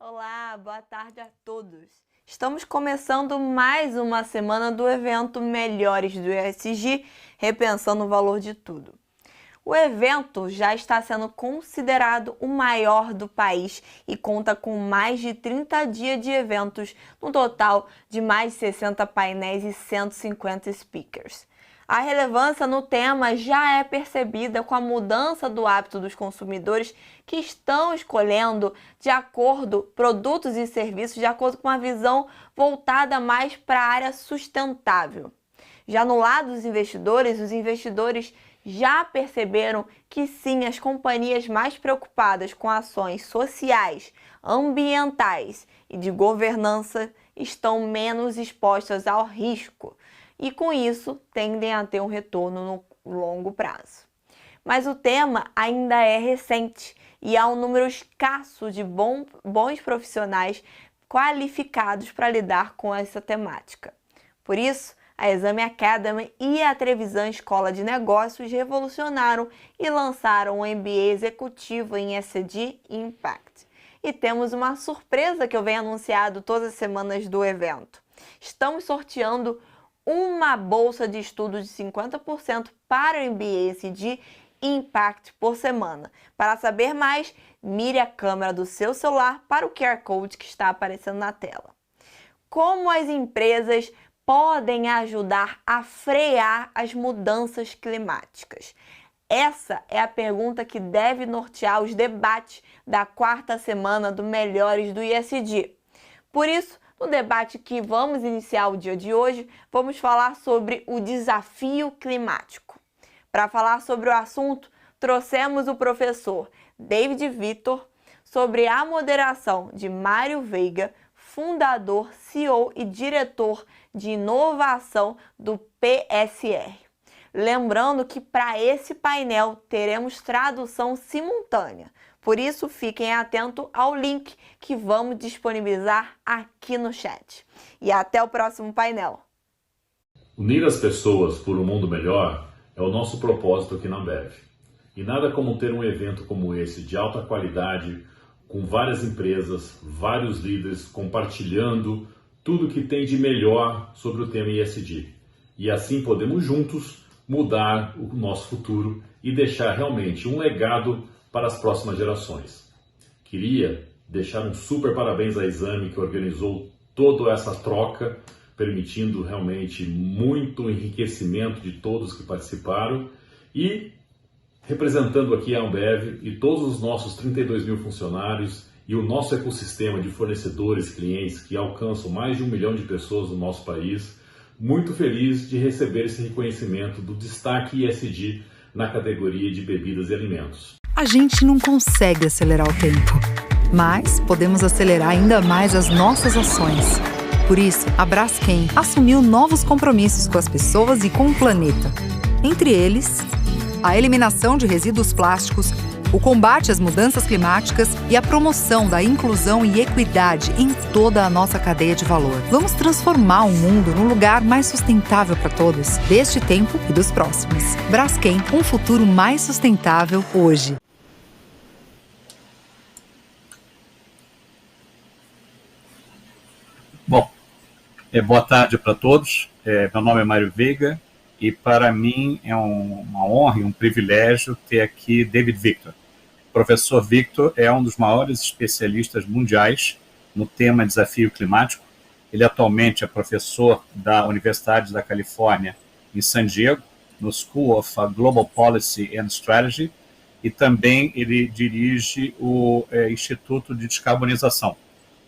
Olá, boa tarde a todos. Estamos começando mais uma semana do evento Melhores do ESG, repensando o valor de tudo. O evento já está sendo considerado o maior do país e conta com mais de 30 dias de eventos, no total de mais de 60 painéis e 150 speakers. A relevância no tema já é percebida com a mudança do hábito dos consumidores que estão escolhendo produtos e serviços de acordo com uma visão voltada mais para a área sustentável. Já no lado dos investidores, os investidores já perceberam que sim, as companhias mais preocupadas com ações sociais, ambientais e de governança estão menos expostas ao risco e, com isso, tendem a ter um retorno no longo prazo. Mas o tema ainda é recente e há um número escasso de bons profissionais qualificados para lidar com essa temática. Por isso, a Exame Academy e a Trevisan Escola de Negócios revolucionaram e lançaram um MBA executivo em ESG e Impact. E temos uma surpresa que eu venho anunciado todas as semanas do evento. Estamos sorteando uma bolsa de estudo de 50% para o MBA ESG e Impact por semana. Para saber mais, mire a câmera do seu celular para o QR Code que está aparecendo na tela. Como as empresas podem ajudar a frear as mudanças climáticas? Essa é a pergunta que deve nortear os debates da quarta semana do Melhores do ESG. Por isso, no debate que vamos iniciar o dia de hoje, vamos falar sobre o desafio climático. Para falar sobre o assunto, trouxemos o professor David Victor, sobre a moderação de Mário Veiga, fundador, CEO e diretor de inovação do PSR. Lembrando que para esse painel teremos tradução simultânea, por isso fiquem atentos ao link que vamos disponibilizar aqui no chat. E até o próximo painel. Unir as pessoas por um mundo melhor é o nosso propósito aqui na Ambev. E nada como ter um evento como esse de alta qualidade, com várias empresas, vários líderes compartilhando tudo que tem de melhor sobre o tema ESG. E assim podemos juntos mudar o nosso futuro e deixar realmente um legado para as próximas gerações. Queria deixar um super parabéns à Exame, que organizou toda essa troca, permitindo realmente muito enriquecimento de todos que participaram e representando aqui a Ambev e todos os nossos 32 mil funcionários e o nosso ecossistema de fornecedores, clientes que alcançam mais de 1 milhão de pessoas no nosso país, muito feliz de receber esse reconhecimento do destaque ESG na categoria de bebidas e alimentos. A gente não consegue acelerar o tempo, mas podemos acelerar ainda mais as nossas ações. Por isso, a Braskem assumiu novos compromissos com as pessoas e com o planeta. Entre eles, a eliminação de resíduos plásticos, o combate às mudanças climáticas e a promoção da inclusão e equidade em toda a nossa cadeia de valor. Vamos transformar o mundo num lugar mais sustentável para todos, deste tempo e dos próximos. Braskem, um futuro mais sustentável hoje. Bom, boa tarde para todos. Meu nome é Mário Veiga e para mim é uma honra e um privilégio ter aqui David Victor. O professor Victor é um dos maiores especialistas mundiais no tema desafio climático. Ele atualmente é professor da Universidade da Califórnia em San Diego, no School of Global Policy and Strategy, e também ele dirige o Instituto de Descarbonização.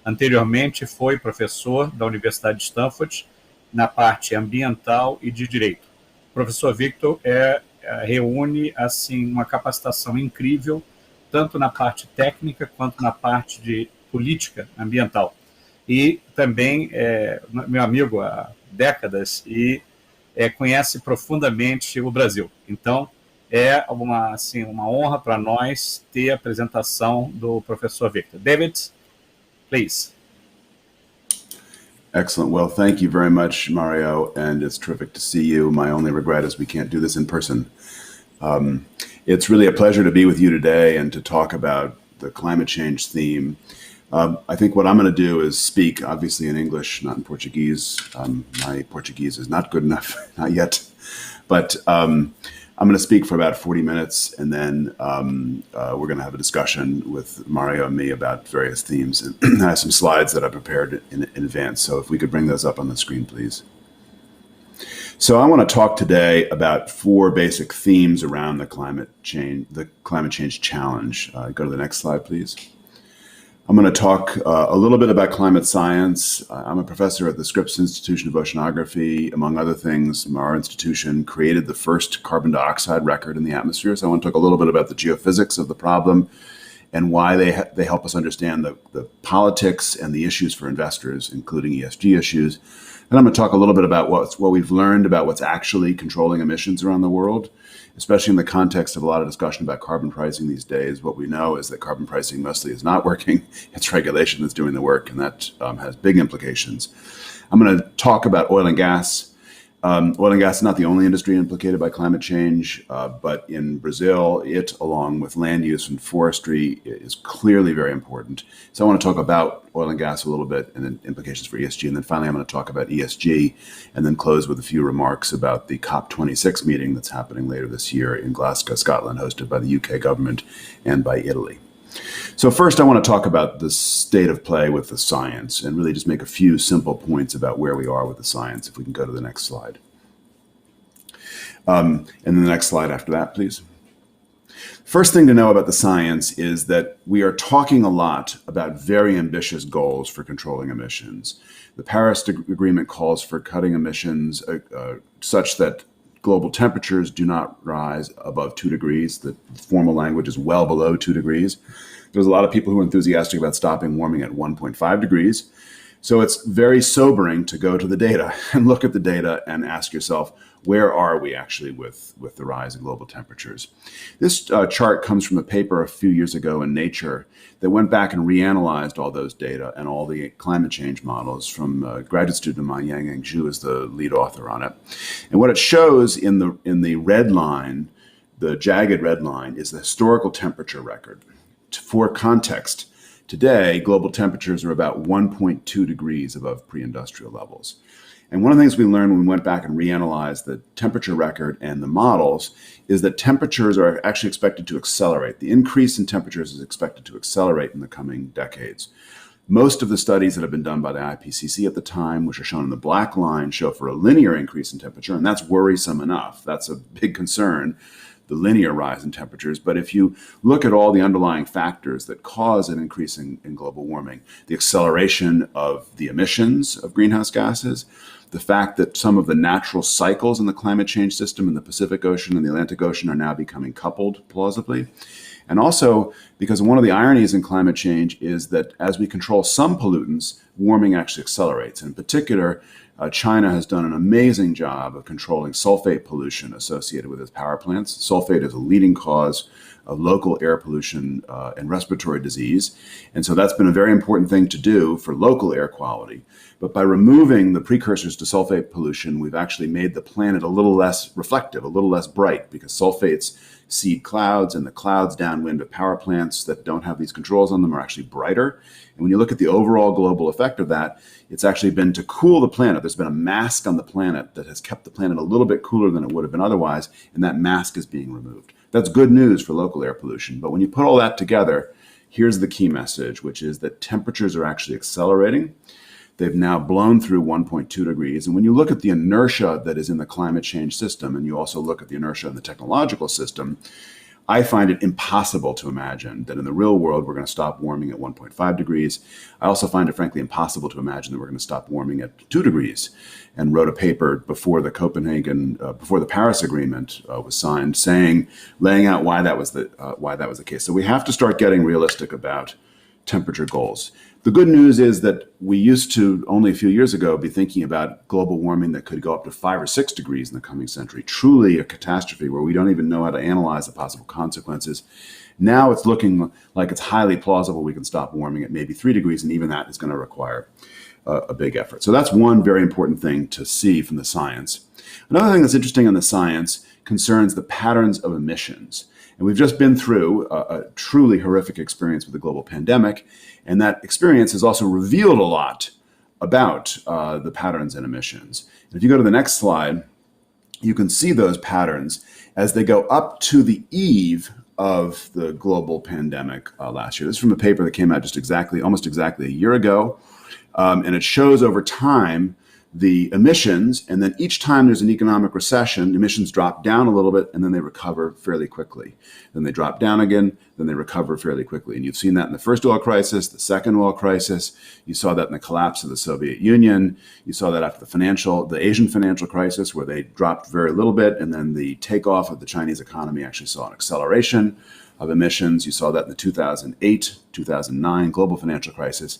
Anteriormente foi professor da Universidade de Stanford na parte ambiental e de direito. O professor Victor reúne assim uma capacitação incrível, tanto na parte técnica quanto na parte de política ambiental. E também meu amigo há décadas e conhece profundamente o Brasil. Então, é uma honra para nós ter a apresentação do professor Victor. David, please. Excellent. Well, thank you very much, Mario, and it's terrific to see you. My only regret is we can't do this in person. It's really a pleasure to be with you today and to talk about the climate change theme. I think what I'm going to do is speak, obviously, in English, not in Portuguese. My Portuguese is not good enough, not yet. But I'm going to speak for about 40 minutes, and then we're going to have a discussion with Mario and me about various themes. And I have some slides that I prepared in advance. So if we could bring those up on the screen, please. So I want to talk today about 4 basic themes around the climate change challenge. Go to the next slide, please. I'm going to talk a little bit about climate science. I'm a professor at the Scripps Institution of Oceanography. Among other things, our institution created the first carbon dioxide record in the atmosphere. So I want to talk a little bit about the geophysics of the problem and why they help us understand the politics and the issues for investors, including ESG issues. And I'm going to talk a little bit about what we've learned about what's actually controlling emissions around the world, especially in the context of a lot of discussion about carbon pricing these days. What we know is that carbon pricing mostly is not working. It's regulation that's doing the work, and that has big implications. I'm going to talk about oil and gas. Oil and gas is not the only industry implicated by climate change, but in Brazil, it, along with land use and forestry, is clearly very important. So I want to talk about oil and gas a little bit and then implications for ESG. And then finally, I'm going to talk about ESG and then close with a few remarks about the COP26 meeting that's happening later this year in Glasgow, Scotland, hosted by the UK government and by Italy. So first, I want to talk about the state of play with the science and really just make a few simple points about where we are with the science. If we can go to the next slide. And then the next slide after that, please. First thing to know about the science is that we are talking a lot about very ambitious goals for controlling emissions. The Paris Agreement calls for cutting emissions such that global temperatures do not rise above 2 degrees. The formal language is well below 2 degrees. There's a lot of people who are enthusiastic about stopping warming at 1.5 degrees. So it's very sobering to go to the data and look at the data and ask yourself, where are we actually with the rise in global temperatures? This chart comes from a paper a few years ago in Nature that went back and reanalyzed all those data and all the climate change models from a graduate student of mine, Yang Zhu, is the lead author on it. And what it shows in the red line, the jagged red line, is the historical temperature record. For context, today, global temperatures are about 1.2 degrees above pre-industrial levels. And one of the things we learned when we went back and reanalyzed the temperature record and the models is that temperatures are actually expected to accelerate. The increase in temperatures is expected to accelerate in the coming decades. Most of the studies that have been done by the IPCC at the time, which are shown in the black line, show for a linear increase in temperature, and that's worrisome enough. That's a big concern, the linear rise in temperatures. But if you look at all the underlying factors that cause an increase in global warming, the acceleration of the emissions of greenhouse gases, the fact that some of the natural cycles in the climate change system in the Pacific Ocean and the Atlantic Ocean are now becoming coupled plausibly. And also, because one of the ironies in climate change is that as we control some pollutants, warming actually accelerates. In particular, China has done an amazing job of controlling sulfate pollution associated with its power plants. Sulfate is a leading cause of local air pollution and respiratory disease. And so that's been a very important thing to do for local air quality. But by removing the precursors to sulfate pollution, we've actually made the planet a little less reflective, a little less bright, because sulfates seed clouds, and the clouds downwind of power plants that don't have these controls on them are actually brighter. And when you look at the overall global effect of that, it's actually been to cool the planet. There's been a mask on the planet that has kept the planet a little bit cooler than it would have been otherwise, and that mask is being removed. That's good news for local air pollution. But when you put all that together, here's the key message, which is that temperatures are actually accelerating. They've now blown through 1.2 degrees. And when you look at the inertia that is in the climate change system, and you also look at the inertia in the technological system, I find it impossible to imagine that in the real world, we're going to stop warming at 1.5 degrees. I also find it, frankly, impossible to imagine that we're going to stop warming at 2 degrees. And wrote a paper before the Paris Agreement was signed, laying out why that was the case. So we have to start getting realistic about temperature goals. The good news is that we used to, only a few years ago, be thinking about global warming that could go up to 5 or 6 degrees in the coming century, truly a catastrophe where we don't even know how to analyze the possible consequences. Now it's looking like it's highly plausible we can stop warming at maybe 3 degrees, and even that is going to require a big effort. So that's one very important thing to see from the science. Another thing that's interesting in the science concerns the patterns of emissions. And we've just been through a truly horrific experience with the global pandemic. And that experience has also revealed a lot about the patterns in emissions. And if you go to the next slide, you can see those patterns as they go up to the eve of the global pandemic last year. This is from a paper that came out almost exactly a year ago. And it shows over time the emissions, and then each time there's an economic recession, emissions drop down a little bit, and then they recover fairly quickly. Then they drop down again, then they recover fairly quickly. And you've seen that in the first oil crisis, the second oil crisis. You saw that in the collapse of the Soviet Union. You saw that after the Asian financial crisis, where they dropped very little bit, and then the takeoff of the Chinese economy actually saw an acceleration of emissions. You saw that in the 2008, 2009 global financial crisis.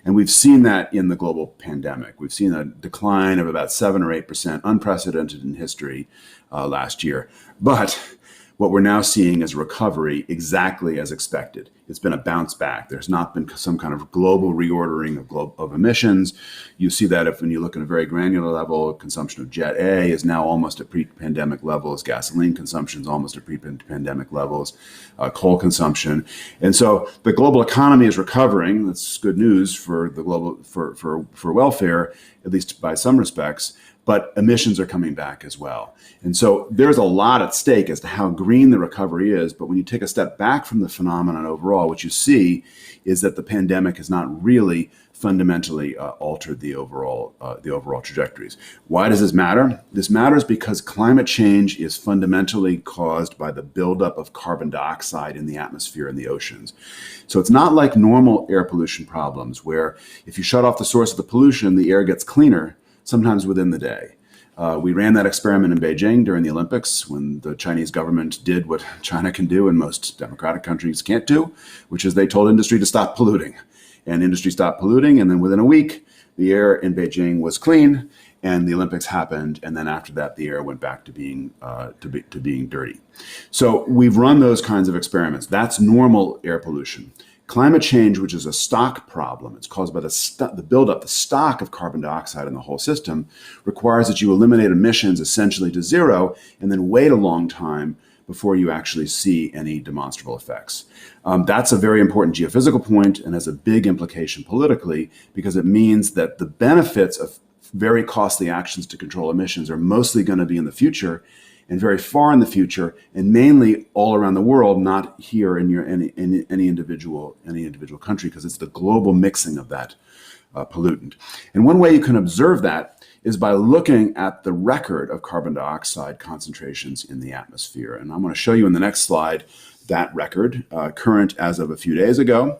And we've seen that in the global pandemic. We've seen a decline of about 7 or 8%, unprecedented in history last year. But what we're now seeing is recovery exactly as expected. It's been a bounce back. There's not been some kind of global reordering of emissions. You see that when you look at a very granular level, consumption of Jet A is now almost at pre-pandemic levels. Gasoline consumption is almost at pre-pandemic levels. Coal consumption, and so the global economy is recovering. That's good news for the global for welfare, at least by some respects. But emissions are coming back as well. And so there's a lot at stake as to how green the recovery is. But when you take a step back from the phenomenon overall, what you see is that the pandemic has not really fundamentally altered the overall trajectories. Why does this matter? This matters because climate change is fundamentally caused by the buildup of carbon dioxide in the atmosphere and the oceans. So it's not like normal air pollution problems, where if you shut off the source of the pollution, the air gets cleaner, sometimes within the day. We ran that experiment in Beijing during the Olympics, when the Chinese government did what China can do and most democratic countries can't do, which is they told industry to stop polluting. And industry stopped polluting, and then within a week, the air in Beijing was clean, and the Olympics happened, and then after that, the air went back to being dirty. So we've run those kinds of experiments. That's normal air pollution. Climate change, which is a stock problem, it's caused by the stock of carbon dioxide in the whole system, requires that you eliminate emissions essentially to zero and then wait a long time before you actually see any demonstrable effects. That's a very important geophysical point and has a big implication politically, because it means that the benefits of very costly actions to control emissions are mostly going to be in the future, and very far in the future, and mainly all around the world, not here in any individual country, because it's the global mixing of that pollutant. And one way you can observe that is by looking at the record of carbon dioxide concentrations in the atmosphere. And I'm going to show you in the next slide that record, current as of a few days ago.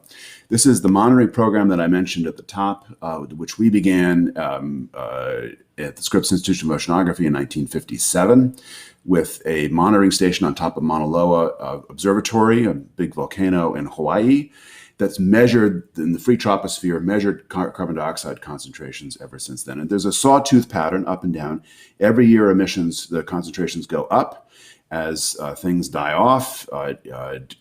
This is the monitoring program that I mentioned at the top, which we began at the Scripps Institution of Oceanography in 1957 with a monitoring station on top of Mauna Loa Observatory, a big volcano in Hawaii, that's measured in the free troposphere, measured carbon dioxide concentrations ever since then. And there's a sawtooth pattern up and down. Every year the concentrations go up as things die off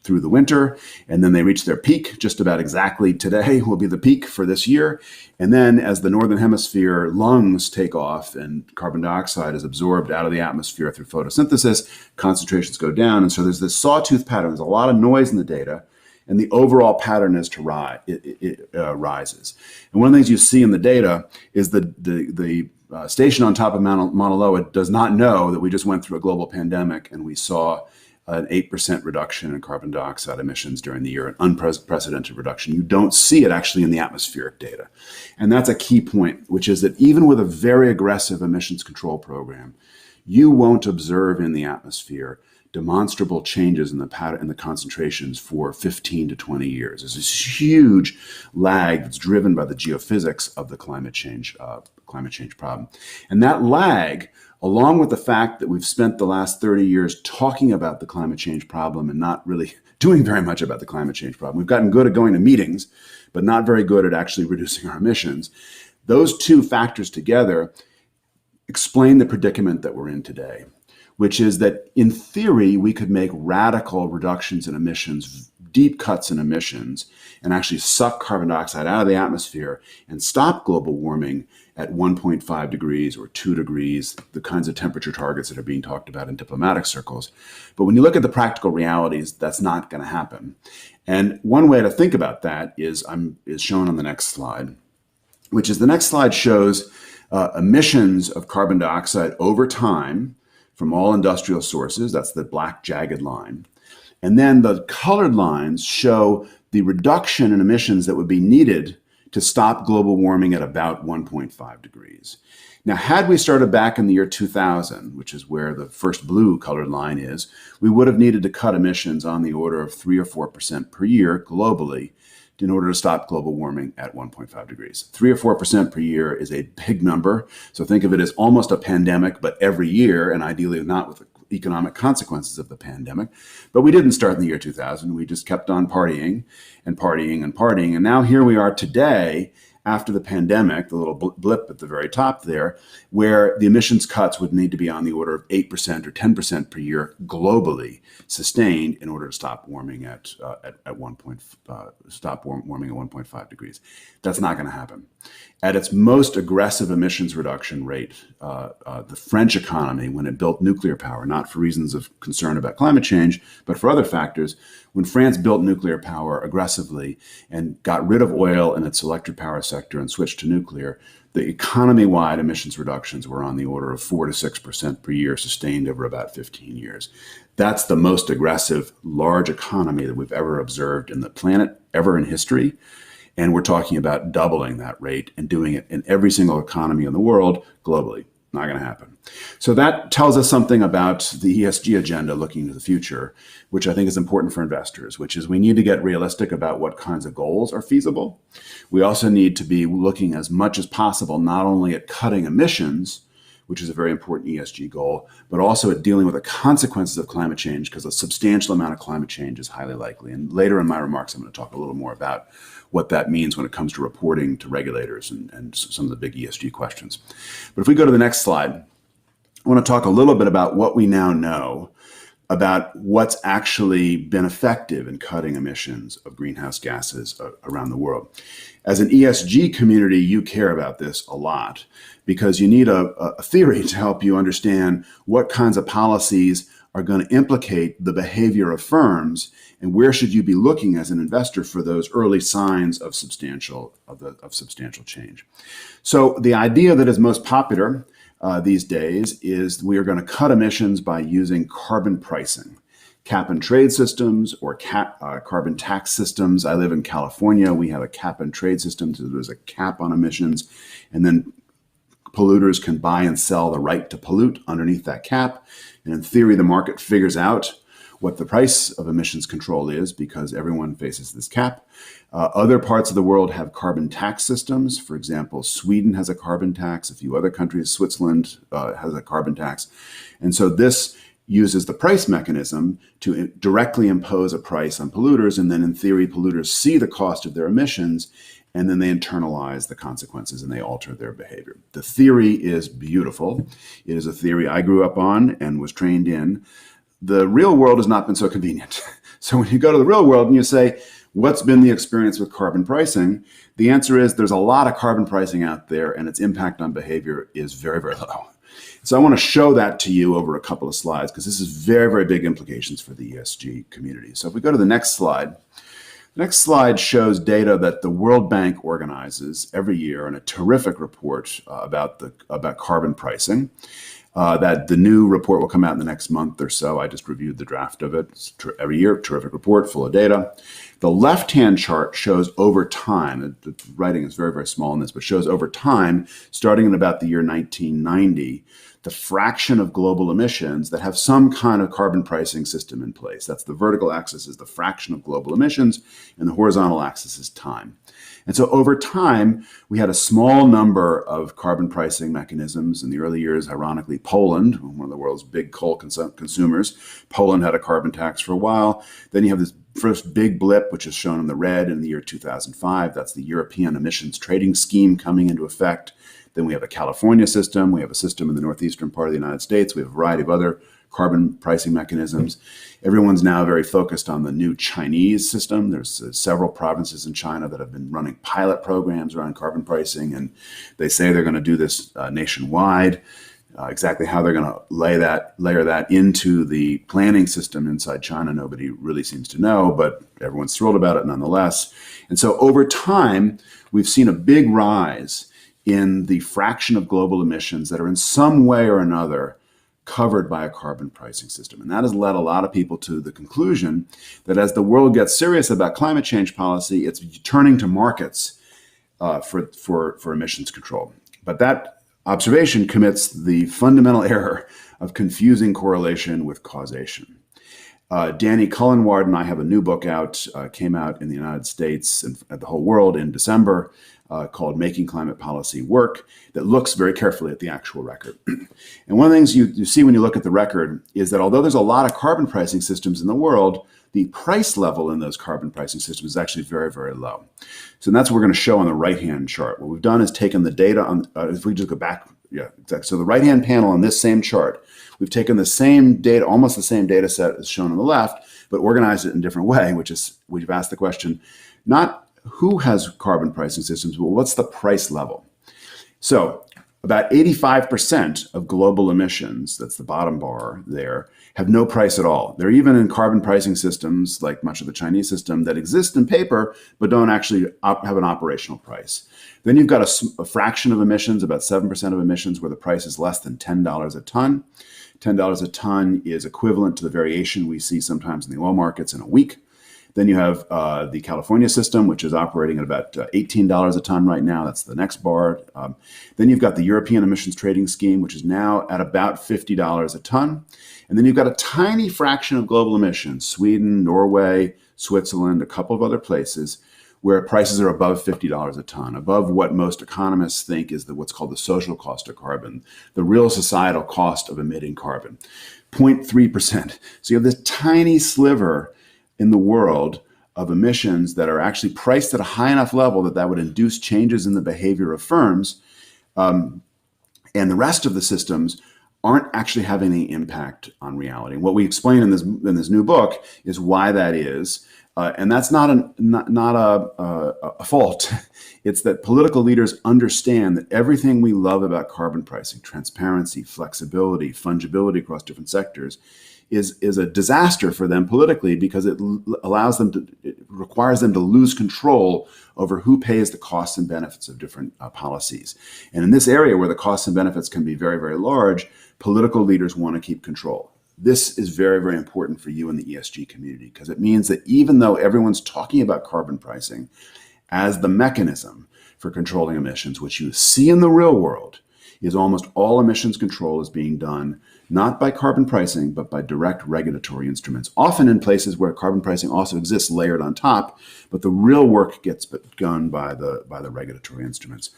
through the winter, and then they reach their peak. Just about exactly today will be the peak for this year. And then as the Northern Hemisphere lungs take off and carbon dioxide is absorbed out of the atmosphere through photosynthesis, concentrations go down. And so there's this sawtooth pattern. There's a lot of noise in the data, and the overall pattern is to rise. It rises. And one of the things you see in the data is the station on top of Mauna Loa does not know that we just went through a global pandemic and we saw an 8% reduction in carbon dioxide emissions during the year, an unprecedented reduction. You don't see it actually in the atmospheric data. And that's a key point, which is that even with a very aggressive emissions control program, you won't observe in the atmosphere demonstrable changes in the pattern and the concentrations for 15 to 20 years. There's this huge lag that's driven by the geophysics of the climate change problem. And that lag, along with the fact that we've spent the last 30 years talking about the climate change problem and not really doing very much about the climate change problem. We've gotten good at going to meetings, but not very good at actually reducing our emissions. Those two factors together explain the predicament that we're in today, which is that in theory, we could make radical reductions in emissions deep cuts in emissions and actually suck carbon dioxide out of the atmosphere and stop global warming at 1.5 degrees or 2 degrees, the kinds of temperature targets that are being talked about in diplomatic circles. But when you look at the practical realities, that's not going to happen. And one way to think about that is shown on the next slide, which is the next slide shows emissions of carbon dioxide over time from all industrial sources. That's the black jagged line. And then the colored lines show the reduction in emissions that would be needed to stop global warming at about 1.5 degrees. Now, had we started back in the year 2000, which is where the first blue colored line is, we would have needed to cut emissions on the order of 3 or 4% per year globally in order to stop global warming at 1.5 degrees. 3 or 4% per year is a big number. So think of it as almost a pandemic, but every year, and ideally not with the economic consequences of the pandemic. But we didn't start in the year 2000. We just kept on partying and partying and partying. And now here we are today, after the pandemic, the little blip at the very top there, where the emissions cuts would need to be on the order of 8% or 10% per year globally, sustained in order to stop warming at 1.5 degrees. That's not going to happen. At its most aggressive emissions reduction rate, the French economy, when it built nuclear power, not for reasons of concern about climate change, but for other factors, when France built nuclear power aggressively and got rid of oil in its electric power sector and switched to nuclear, the economy-wide emissions reductions were on the order of 4 to 6% per year, sustained over about 15 years. That's the most aggressive large economy that we've ever observed in the planet, ever in history. And we're talking about doubling that rate and doing it in every single economy in the world globally. Not going to happen. So that tells us something about the ESG agenda looking to the future, which I think is important for investors, which is we need to get realistic about what kinds of goals are feasible. We also need to be looking as much as possible, not only at cutting emissions, which is a very important ESG goal, but also at dealing with the consequences of climate change, because a substantial amount of climate change is highly likely. And later in my remarks, I'm going to talk a little more about what that means when it comes to reporting to regulators and some of the big ESG questions. But if we go to the next slide, I want to talk a little bit about what we now know about what's actually been effective in cutting emissions of greenhouse gases around the world. As an ESG community, you care about this a lot because you need a theory to help you understand what kinds of policies are going to implicate the behavior of firms and where should you be looking as an investor for those early signs of substantial change. So the idea that is most popular these days is we are going to cut emissions by using carbon pricing, cap and trade systems or carbon tax systems. I live in California. We have a cap and trade system. So there's a cap on emissions, and then polluters can buy and sell the right to pollute underneath that cap. And in theory, the market figures out what the price of emissions control is because everyone faces this cap. Other parts of the world have carbon tax systems. For example, Sweden has a carbon tax. A few other countries, Switzerland has a carbon tax. And so this uses the price mechanism to directly impose a price on polluters. And then in theory, polluters see the cost of their emissions and then they internalize the consequences and they alter their behavior. The theory is beautiful. It is a theory I grew up on and was trained in. The real world has not been so convenient. So when you go to the real world and you say, what's been the experience with carbon pricing? The answer is there's a lot of carbon pricing out there and its impact on behavior is very, very low. So I want to show that to you over a couple of slides because this is very, very big implications for the ESG community. So if we go to the next slide, the next slide shows data that the World Bank organizes every year in a terrific report about carbon pricing. That the new report will come out in the next month or so. I just reviewed the draft of it. It's every year, terrific report full of data. The left-hand chart shows over time, the writing is very, very small in this, but shows over time, starting in about the year 1990, the fraction of global emissions that have some kind of carbon pricing system in place. That's the vertical axis is the fraction of global emissions, and the horizontal axis is time. And so over time, we had a small number of carbon pricing mechanisms. In the early years, ironically, Poland, one of the world's big coal consumers, Poland had a carbon tax for a while. Then you have this first big blip, which is shown in the red in the year 2005. That's the European Emissions Trading Scheme coming into effect. Then we have a California system. We have a system in the northeastern part of the United States. We have a variety of other carbon pricing mechanisms. Everyone's now very focused on the new Chinese system. There's several provinces in China that have been running pilot programs around carbon pricing, and they say they're going to do this nationwide. Exactly how they're going to layer that into the planning system inside China, nobody really seems to know, but everyone's thrilled about it nonetheless. And so over time, we've seen a big rise in the fraction of global emissions that are in some way or another covered by a carbon pricing system. And that has led a lot of people to the conclusion that as the world gets serious about climate change policy, it's turning to markets for emissions control. But that observation commits the fundamental error of confusing correlation with causation. Danny Cullenward and I have a new book out, came out in the United States and the whole world in December, called Making Climate Policy Work, that looks very carefully at the actual record. And one of the things you see when you look at the record is that although there's a lot of carbon pricing systems in the world, the price level in those carbon pricing systems is actually very, very low. So that's what we're going to show on the right-hand chart. What we've done is taken the data on, if we just go back, yeah, exactly. So the right-hand panel on this same chart, we've taken the same data, almost the same data set as shown on the left, but organized it in a different way, which is, we've asked the question, not who has carbon pricing systems, but what's the price level? So about 85% of global emissions, that's the bottom bar there, have no price at all. They're even in carbon pricing systems, like much of the Chinese system, that exist in paper, but don't actually have an operational price. Then you've got a fraction of emissions, about 7% of emissions, where the price is less than $10 a ton. $10 a ton is equivalent to the variation we see sometimes in the oil markets in a week. Then you have the California system, which is operating at about $18 a ton right now. That's the next bar. Then you've got the European Emissions Trading Scheme, which is now at about $50 a ton. And then you've got a tiny fraction of global emissions, Sweden, Norway, Switzerland, a couple of other places, where prices are above $50 a ton, above what most economists think is what's called the social cost of carbon, the real societal cost of emitting carbon, 0.3%. So you have this tiny sliver in the world of emissions that are actually priced at a high enough level that would induce changes in the behavior of firms. And the rest of the systems aren't actually having any impact on reality. And what we explain in this new book is why that is. And that's not a fault. It's that political leaders understand that everything we love about carbon pricing, transparency, flexibility, fungibility across different sectors, is a disaster for them politically, because it requires them to lose control over who pays the costs and benefits of different policies. And in this area where the costs and benefits can be very, very large, political leaders want to keep control. This is very, very important for you in the ESG community, because it means that even though everyone's talking about carbon pricing as the mechanism for controlling emissions, which you see in the real world is almost all emissions control is being done not by carbon pricing, but by direct regulatory instruments, often in places where carbon pricing also exists layered on top, but the real work gets done by the regulatory instruments.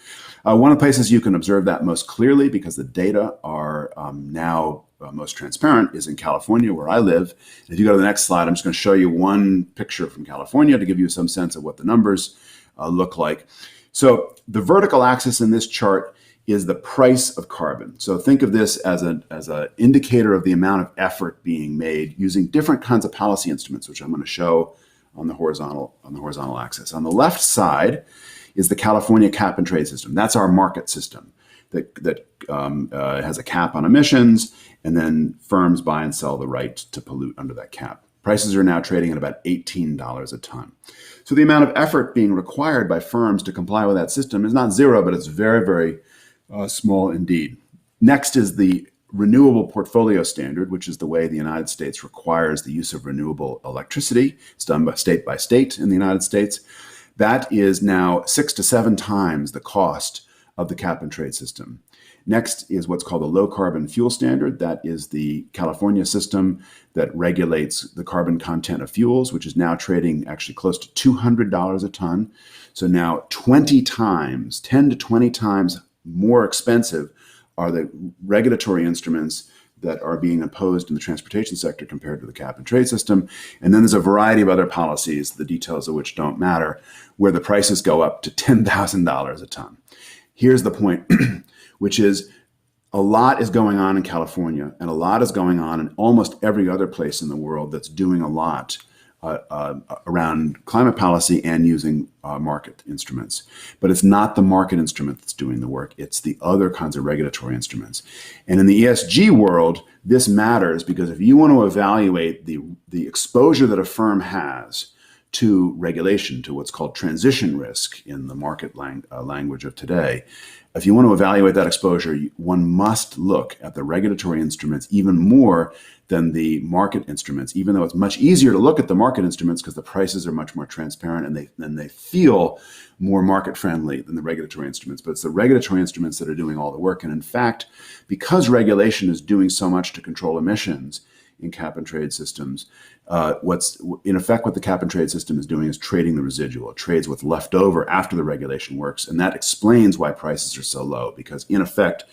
One of the places you can observe that most clearly, because the data are now most transparent, is in California, where I live. If you go to the next slide, I'm just going to show you one picture from California to give you some sense of what the numbers look like. So the vertical axis in this chart is the price of carbon. So think of this as an indicator of the amount of effort being made using different kinds of policy instruments, which I'm going to show on the horizontal axis. On the left side is the California cap and trade system. That's our market system that has a cap on emissions, and then firms buy and sell the right to pollute under that cap. Prices are now trading at about $18 a ton. So the amount of effort being required by firms to comply with that system is not zero, but it's very, very small indeed. Next is the renewable portfolio standard, which is the way the United States requires the use of renewable electricity. It's done by state in the United States. That is now 6 to 7 times the cost of the cap and trade system. Next is what's called the low carbon fuel standard. That is the California system that regulates the carbon content of fuels, which is now trading actually close to $200 a ton. So now 10 to 20 times more expensive are the regulatory instruments that are being imposed in the transportation sector compared to the cap and trade system. And then there's a variety of other policies, the details of which don't matter, where the prices go up to $10,000 a ton. Here's the point, which is a lot is going on in California, and a lot is going on in almost every other place in the world that's doing a lot around climate policy and using market instruments. But it's not the market instrument that's doing the work. It's the other kinds of regulatory instruments. And in the ESG world, this matters because if you want to evaluate the exposure that a firm has to regulation, to what's called transition risk in the market language of today, if you want to evaluate that exposure, one must look at the regulatory instruments even more than the market instruments, even though it's much easier to look at the market instruments because the prices are much more transparent and they feel more market friendly than the regulatory instruments. But it's the regulatory instruments that are doing all the work. And in fact, because regulation is doing so much to control emissions in cap and trade systems, what the cap and trade system is doing is trading the residual. It trades what's left over after the regulation works. And that explains why prices are so low, because in effect,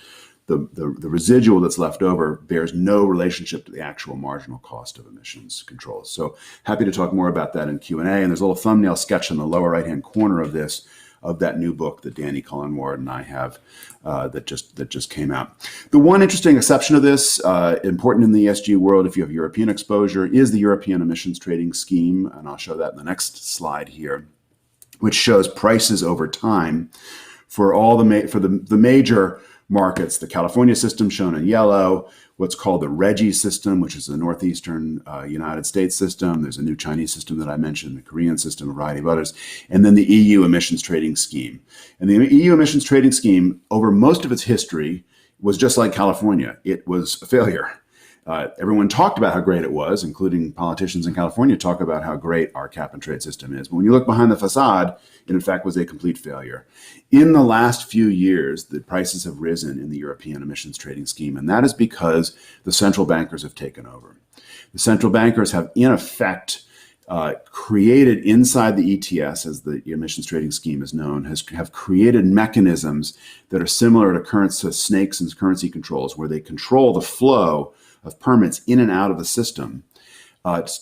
the residual that's left over bears no relationship to the actual marginal cost of emissions controls. So happy to talk more about that in Q&A. And there's a little thumbnail sketch in the lower right-hand corner of this, of that new book that Danny Cullen-Ward and I have that just came out. The one interesting exception of this, important in the ESG world, if you have European exposure, is the European Emissions Trading Scheme. And I'll show that in the next slide here, which shows prices over time for all the major markets. The California system shown in yellow, what's called the RGGI system, which is the northeastern United States system. There's a new Chinese system that I mentioned, the Korean system, a variety of others, and then the EU emissions trading scheme. And the EU emissions trading scheme, over most of its history, was just like California. It was a failure. Everyone talked about how great it was, including politicians in California talk about how great our cap and trade system is. But when you look behind the facade, it in fact was a complete failure. In the last few years, the prices have risen in the European emissions trading scheme, and that is because the central bankers have taken over. The central bankers have, in effect, created inside the ETS, as the emissions trading scheme is known, have created mechanisms that are similar to snakes and currency controls, where they control the flow of permits in and out of the system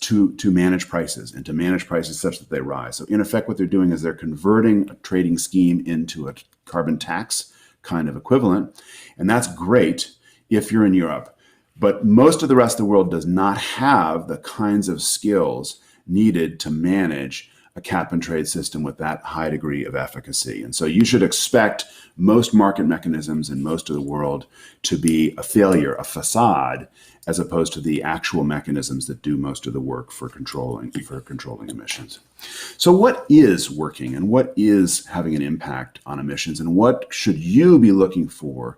to manage prices and to manage prices such that they rise. So in effect, what they're doing is they're converting a trading scheme into a carbon tax kind of equivalent. And that's great if you're in Europe. But most of the rest of the world does not have the kinds of skills needed to manage a cap and trade system with that high degree of efficacy. And so you should expect most market mechanisms in most of the world to be a failure, a facade, as opposed to the actual mechanisms that do most of the work for controlling emissions. So what is working and what is having an impact on emissions, and what should you be looking for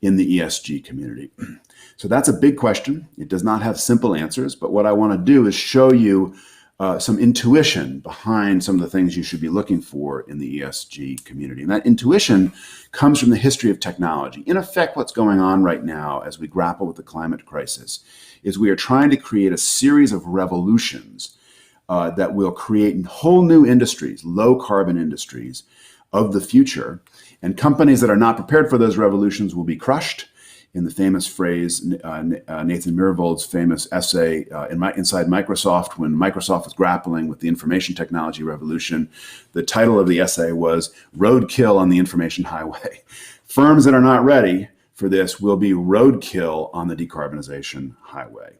in the ESG community? So that's a big question. It does not have simple answers, but what I want to do is show you some intuition behind some of the things you should be looking for in the ESG community. And that intuition comes from the history of technology. In effect, what's going on right now as we grapple with the climate crisis is we are trying to create a series of revolutions that will create whole new industries, low carbon industries of the future. And companies that are not prepared for those revolutions will be crushed. In the famous phrase, Nathan Myhrvold's famous essay inside Microsoft, when Microsoft was grappling with the information technology revolution, the title of the essay was Roadkill on the Information Highway. Firms that are not ready for this will be roadkill on the decarbonization highway.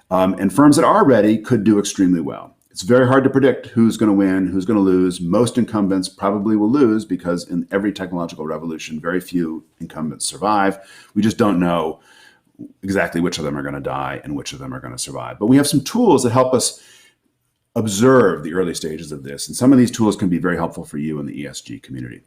And firms that are ready could do extremely well. It's very hard to predict who's going to win, who's going to lose. Most incumbents probably will lose because in every technological revolution, very few incumbents survive. We just don't know exactly which of them are going to die and which of them are going to survive. But we have some tools that help us observe the early stages of this. And some of these tools can be very helpful for you in the ESG community.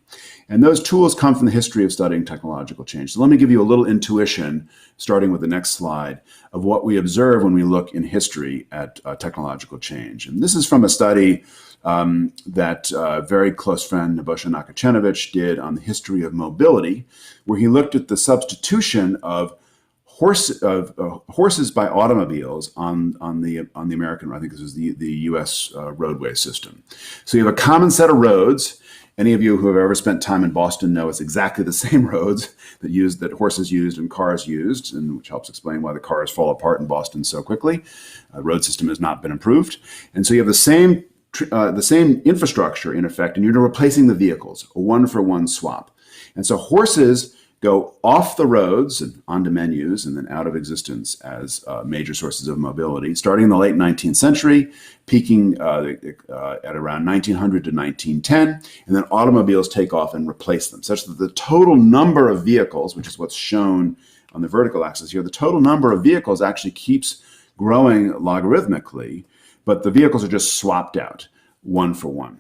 And those tools come from the history of studying technological change. So let me give you a little intuition, starting with the next slide, of what we observe when we look in history at technological change. And this is from a study that a very close friend, Nebojsa Nakacenovic, did on the history of mobility, where he looked at the substitution of horses by automobiles on the American, I think this was the U.S. roadway system. So you have a common set of roads. Any of you who have ever spent time in Boston know it's exactly the same roads that horses used and cars used, and which helps explain why the cars fall apart in Boston so quickly. The road system has not been improved, and so you have the same infrastructure in effect, and you're replacing the vehicles, a one-for-one swap. And so horses go off the roads and onto menus and then out of existence as major sources of mobility, starting in the late 19th century, peaking at around 1900 to 1910, and then automobiles take off and replace them, such that the total number of vehicles, which is what's shown on the vertical axis here, the total number of vehicles actually keeps growing logarithmically, but the vehicles are just swapped out one for one.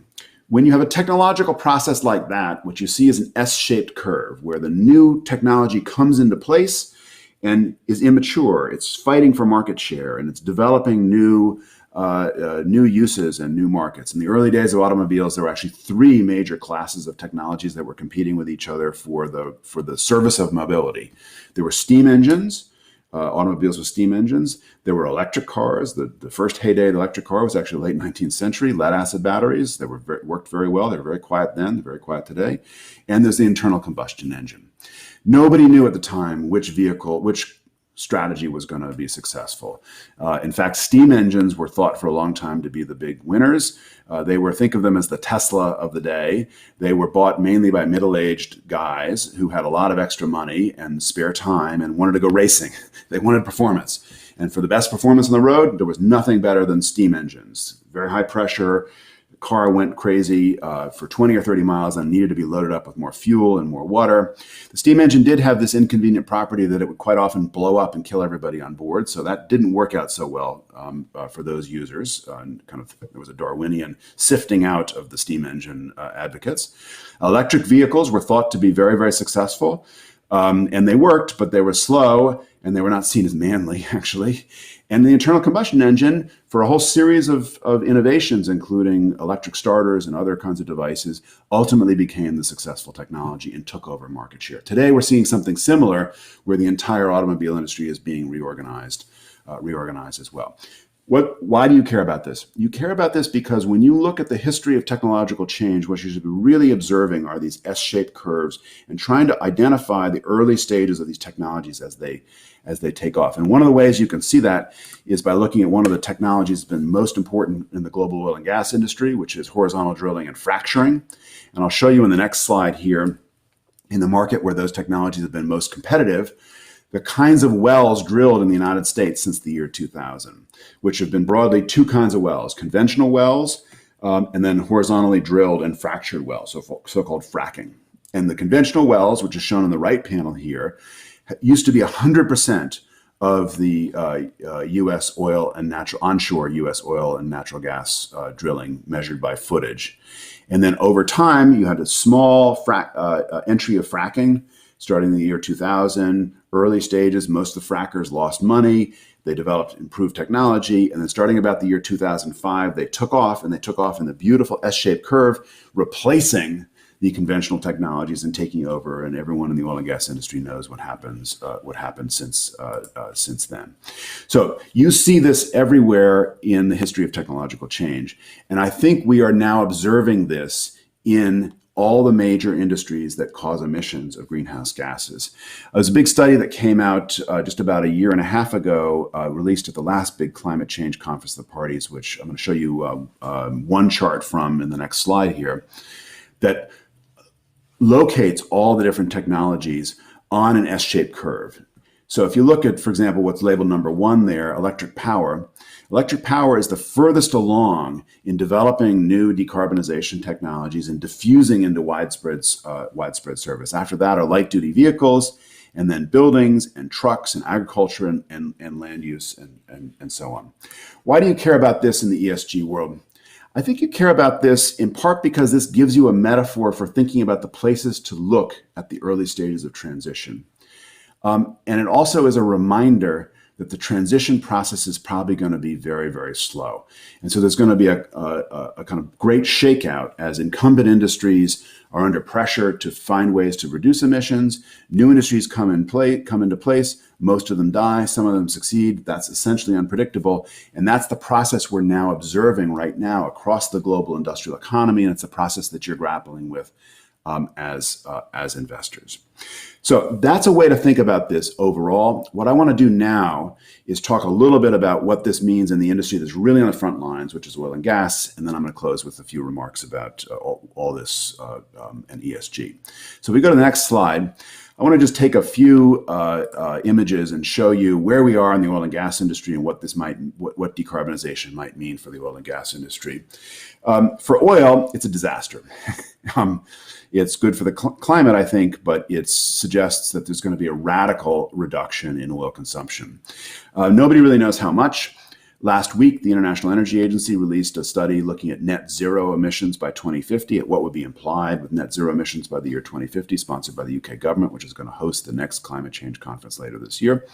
When you have a technological process like that, what you see is an S-shaped curve where the new technology comes into place and is immature. It's fighting for market share and it's developing new uses and new markets. In the early days of automobiles, there were actually three major classes of technologies that were competing with each other for the service of mobility. There were steam engines. Automobiles with steam engines. There were electric cars. The first heyday of the electric car was actually late 19th century, lead acid batteries. They worked very well. They were very quiet then, they're very quiet today. And there's the internal combustion engine. Nobody knew at the time which strategy was going to be successful. In fact, steam engines were thought for a long time to be the big winners. Think of them as the Tesla of the day. They were bought mainly by middle-aged guys who had a lot of extra money and spare time and wanted to go racing. They wanted performance. And for the best performance on the road, there was nothing better than steam engines. Very high pressure. The car went crazy for 20 or 30 miles and needed to be loaded up with more fuel and more water. The steam engine did have this inconvenient property that it would quite often blow up and kill everybody on board. So that didn't work out so well for those users. There was a Darwinian sifting out of the steam engine advocates. Electric vehicles were thought to be very, very successful. And they worked, but they were slow and they were not seen as manly, actually. And the internal combustion engine, for a whole series of innovations, including electric starters and other kinds of devices, ultimately became the successful technology and took over market share. Today, we're seeing something similar where the entire automobile industry is being reorganized as well. Why do you care about this? You care about this because when you look at the history of technological change, what you should be really observing are these S-shaped curves and trying to identify the early stages of these technologies as they take off. And one of the ways you can see that is by looking at one of the technologies that's been most important in the global oil and gas industry, which is horizontal drilling and fracturing. And I'll show you in the next slide here, in the market where those technologies have been most competitive, the kinds of wells drilled in the United States since the year 2000, which have been broadly two kinds of wells: conventional wells and then horizontally drilled and fractured wells, so-called fracking. And the conventional wells, which is shown in the right panel here, used to be 100% of the U.S. oil and onshore U.S. oil and natural gas drilling measured by footage. And then over time, you had a small entry of fracking starting in the year 2000. Early stages, most of the frackers lost money. They developed improved technology. And then starting about the year 2005, they took off in the beautiful S-shaped curve, replacing the conventional technologies and taking over. And everyone in the oil and gas industry knows what happened since then. So you see this everywhere in the history of technological change. And I think we are now observing this in all the major industries that cause emissions of greenhouse gases. There's a big study that came out just about a year and a half ago, released at the last big climate change conference of the parties, which I'm going to show you one chart from in the next slide here, that locates all the different technologies on an S-shaped curve. So if you look at, for example, what's labeled number 1 there, electric power. Electric power is the furthest along in developing new decarbonization technologies and diffusing into widespread service. After that are light-duty vehicles, and then buildings and trucks and agriculture and land use and so on. Why do you care about this in the ESG world? I think you care about this in part because this gives you a metaphor for thinking about the places to look at the early stages of transition. And it also is a reminder that the transition process is probably going to be very, very slow. And so there's going to be a kind of great shakeout as incumbent industries are under pressure to find ways to reduce emissions. New industries come into place. Most of them die. Some of them succeed. That's essentially unpredictable. And that's the process we're now observing right now across the global industrial economy. And it's a process that you're grappling with as investors. So that's a way to think about this overall. What I want to do now is talk a little bit about what this means in the industry that's really on the front lines, which is oil and gas. And then I'm going to close with a few remarks about all this and ESG. So if we go to the next slide, I want to just take a few images and show you where we are in the oil and gas industry and what decarbonization might mean for the oil and gas industry. For oil, it's a disaster. It's good for the climate, I think, but it suggests that there's going to be a radical reduction in oil consumption. Nobody really knows how much. Last week, the International Energy Agency released a study looking at net zero emissions by 2050, at what would be implied with net zero emissions by the year 2050, sponsored by the UK government, which is going to host the next climate change conference later this year.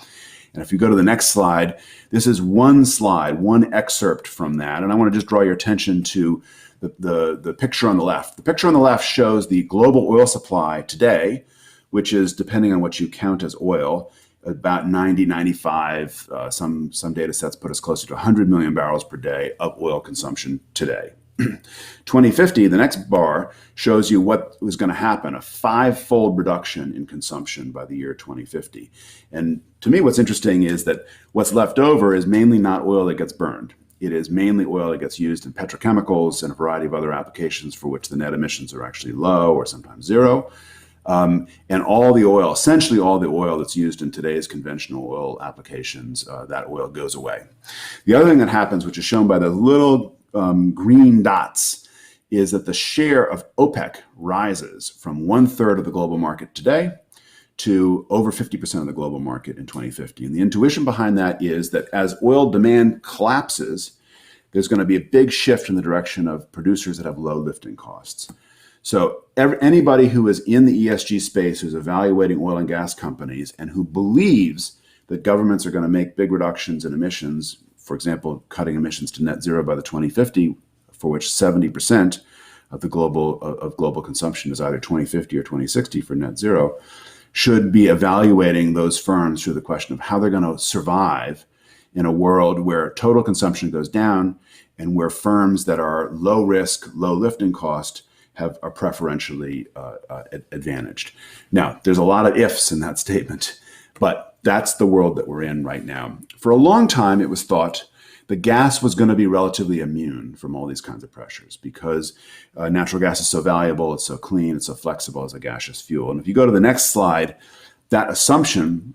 And if you go to the next slide, this is one slide, one excerpt from that. And I want to just draw your attention to the picture on the left. The picture on the left shows the global oil supply today, which is, depending on what you count as oil, about 90, 95, some data sets put us closer to 100 million barrels per day of oil consumption today. 2050, the next bar, shows you what was going to happen, a 5-fold reduction in consumption by the year 2050. And to me, what's interesting is that what's left over is mainly not oil that gets burned. It is mainly oil that gets used in petrochemicals and a variety of other applications for which the net emissions are actually low or sometimes zero. And all the oil, essentially all the oil that's used in today's conventional oil applications, that oil goes away. The other thing that happens, which is shown by the little green dots, is that the share of OPEC rises from 1/3 of the global market today to over 50% of the global market in 2050. And the intuition behind that is that as oil demand collapses, there's going to be a big shift in the direction of producers that have low lifting costs. So anybody who is in the ESG space, who's evaluating oil and gas companies, and who believes that governments are going to make big reductions in emissions, for example, cutting emissions to net zero by the 2050, for which 70% of the global consumption is either 2050 or 2060 for net zero, should be evaluating those firms through the question of how they're going to survive in a world where total consumption goes down and where firms that are low risk, low lifting cost are preferentially advantaged. Now, there's a lot of ifs in that statement, but that's the world that we're in right now. For a long time, it was thought the gas was going to be relatively immune from all these kinds of pressures because natural gas is so valuable, it's so clean, it's so flexible as a gaseous fuel. And if you go to the next slide, that assumption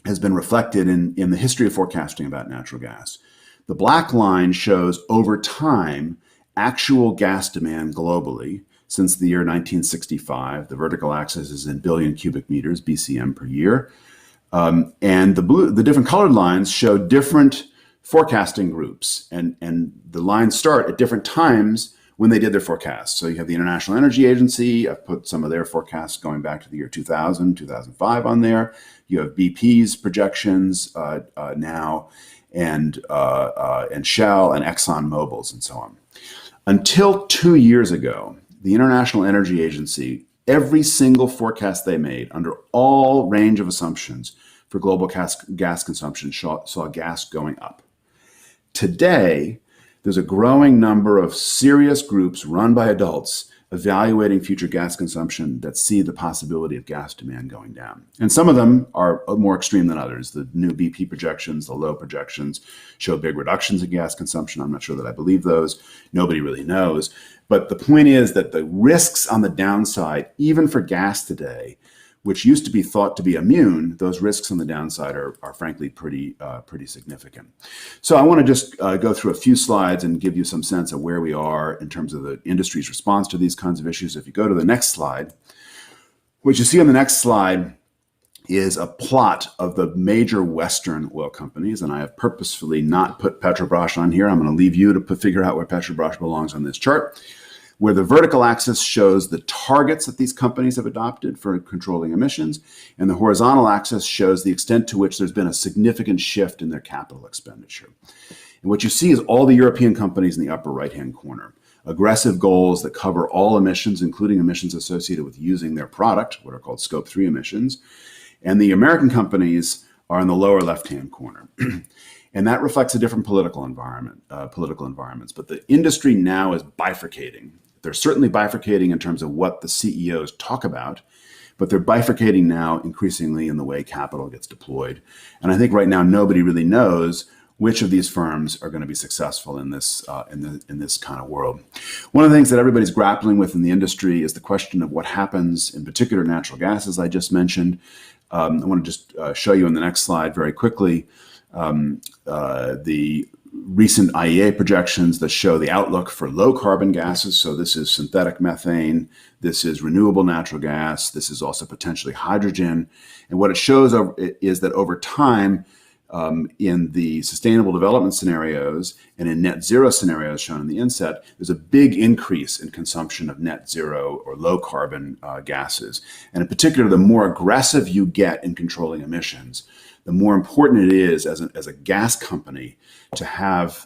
has been reflected in the history of forecasting about natural gas. The black line shows over time actual gas demand globally since the year 1965. The vertical axis is in billion cubic meters, BCM per year. And the different colored lines show different forecasting groups, and the lines start at different times when they did their forecasts. So you have the International Energy Agency. I've put some of their forecasts going back to the year 2000, 2005 on there. You have BP's projections now, and Shell and Exxon Mobil's and so on. Until 2 years ago, the International Energy Agency, every single forecast they made under all range of assumptions for global gas consumption saw gas going up. Today, there's a growing number of serious groups run by adults evaluating future gas consumption that see the possibility of gas demand going down. And some of them are more extreme than others. The new BP projections, the low projections show big reductions in gas consumption. I'm not sure that I believe those. Nobody really knows. But the point is that the risks on the downside, even for gas today, which used to be thought to be immune, those risks on the downside are frankly pretty significant. So I want to just go through a few slides and give you some sense of where we are in terms of the industry's response to these kinds of issues. If you go to the next slide, what you see on the next slide is a plot of the major Western oil companies, and I have purposefully not put Petrobras on here. I'm going to leave you to figure out where Petrobras belongs on this chart, where the vertical axis shows the targets that these companies have adopted for controlling emissions, and the horizontal axis shows the extent to which there's been a significant shift in their capital expenditure. And what you see is all the European companies in the upper right-hand corner. Aggressive goals that cover all emissions, including emissions associated with using their product, what are called Scope 3 emissions. And the American companies are in the lower left-hand corner. And that reflects a different political environments. But the industry now is bifurcating. They're certainly bifurcating in terms of what the CEOs talk about, but they're bifurcating now increasingly in the way capital gets deployed. And I think right now nobody really knows which of these firms are going to be successful in this in this kind of world. One of the things that everybody's grappling with in the industry is the question of what happens, in particular, natural gas, as I just mentioned. I want to just show you in the next slide very quickly the recent IEA projections that show the outlook for low carbon gases. So this is synthetic methane, this is renewable natural gas, this is also potentially hydrogen. And what it shows is that over time, in the sustainable development scenarios and in net zero scenarios shown in the inset, there's a big increase in consumption of net zero or low carbon gases. And in particular, the more aggressive you get in controlling emissions, the more important it is as a gas company to have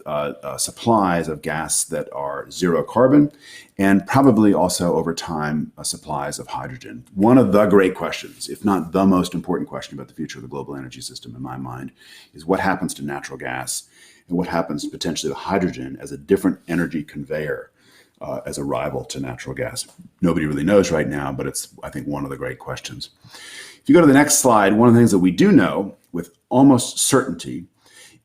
supplies of gas that are zero carbon, and probably also over time supplies of hydrogen. One of the great questions, if not the most important question about the future of the global energy system in my mind, is what happens to natural gas and what happens potentially to hydrogen as a different energy conveyor as a rival to natural gas. Nobody really knows right now, but it's, I think, one of the great questions. If you go to the next slide, one of the things that we do know with almost certainty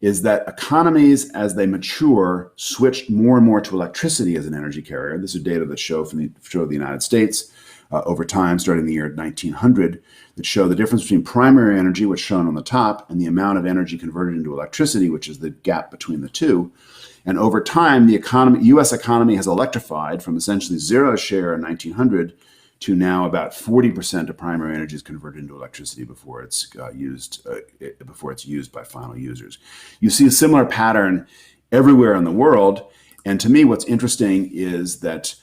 is that economies, as they mature, switched more and more to electricity as an energy carrier. This is data that show the United States over time, starting in the year 1900, that show the difference between primary energy, which is shown on the top, and the amount of energy converted into electricity, which is the gap between the two. And over time, the U.S. economy has electrified from essentially zero share in 1900 to now about 40% of primary energy is converted into electricity before it's used by final users. You see a similar pattern everywhere in the world. And to me, what's interesting is that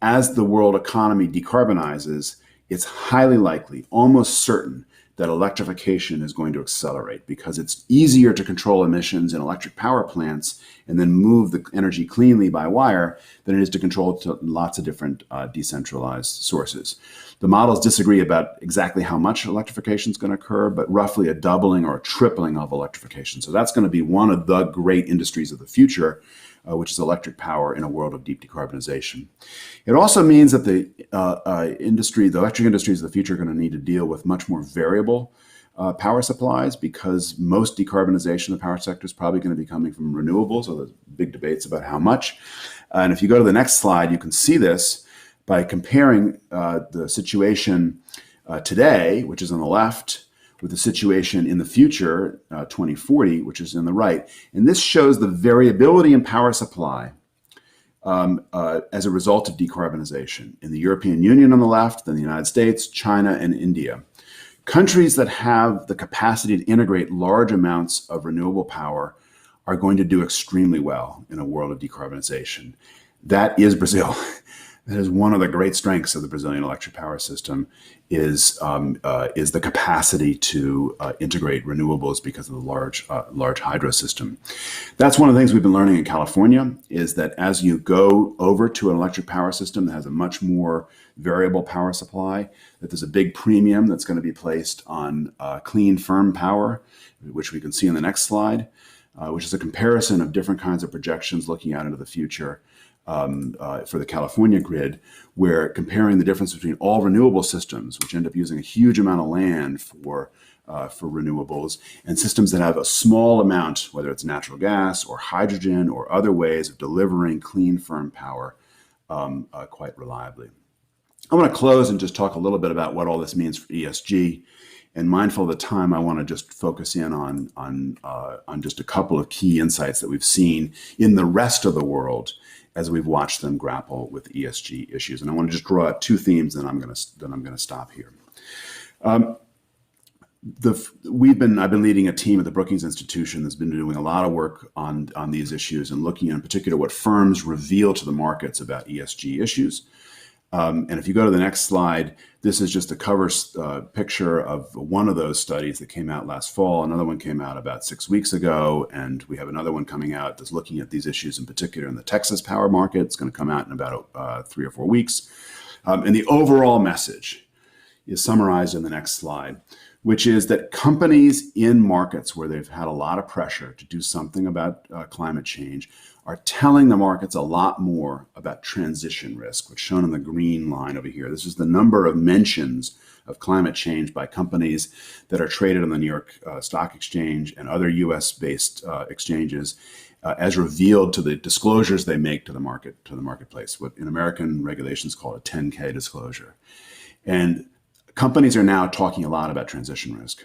as the world economy decarbonizes, it's highly likely, almost certain, that electrification is going to accelerate because it's easier to control emissions in electric power plants and then move the energy cleanly by wire than it is to control it to lots of different decentralized sources. The models disagree about exactly how much electrification is going to occur, but roughly a doubling or a tripling of electrification. So that's going to be one of the great industries of the future, which is electric power in a world of deep decarbonization. It also means that the electric industries of the future are going to need to deal with much more variable power supplies because most decarbonization of the power sector is probably going to be coming from renewables, so there's big debates about how much. And if you go to the next slide, you can see this by comparing the situation today, which is on the left, with the situation in the future, 2040, which is in the right. And this shows the variability in power supply as a result of decarbonization. In the European Union on the left, then the United States, China, and India. Countries that have the capacity to integrate large amounts of renewable power are going to do extremely well in a world of decarbonization. That is Brazil. That is one of the great strengths of the Brazilian electric power system is the capacity to integrate renewables because of the large hydro system. That's one of the things we've been learning in California is that as you go over to an electric power system that has a much more variable power supply, that there's a big premium that's going to be placed on clean, firm power, which we can see in the next slide, which is a comparison of different kinds of projections looking out into the future. For the California grid, where comparing the difference between all renewable systems, which end up using a huge amount of land for renewables, and systems that have a small amount, whether it's natural gas or hydrogen or other ways of delivering clean, firm power quite reliably. I want to close and just talk a little bit about what all this means for ESG. And mindful of the time, I want to just focus in on just a couple of key insights that we've seen in the rest of the world as we've watched them grapple with ESG issues. And I want to just draw out two themes, and I'm going to stop here. I've been leading a team at the Brookings Institution that's been doing a lot of work on these issues and looking in particular what firms reveal to the markets about ESG issues. And if you go to the next slide, this is just a cover picture of one of those studies that came out last fall. Another one came out about 6 weeks ago, and we have another one coming out that's looking at these issues in particular in the Texas power market. It's going to come out in about 3 or 4 weeks. And the overall message is summarized in the next slide, which is that companies in markets where they've had a lot of pressure to do something about climate change are telling the markets a lot more about transition risk, which is shown in the green line over here. This is the number of mentions of climate change by companies that are traded on the New York Stock Exchange and other US-based exchanges as revealed to the disclosures they make to the marketplace, what in American regulations called a 10K disclosure. And companies are now talking a lot about transition risk.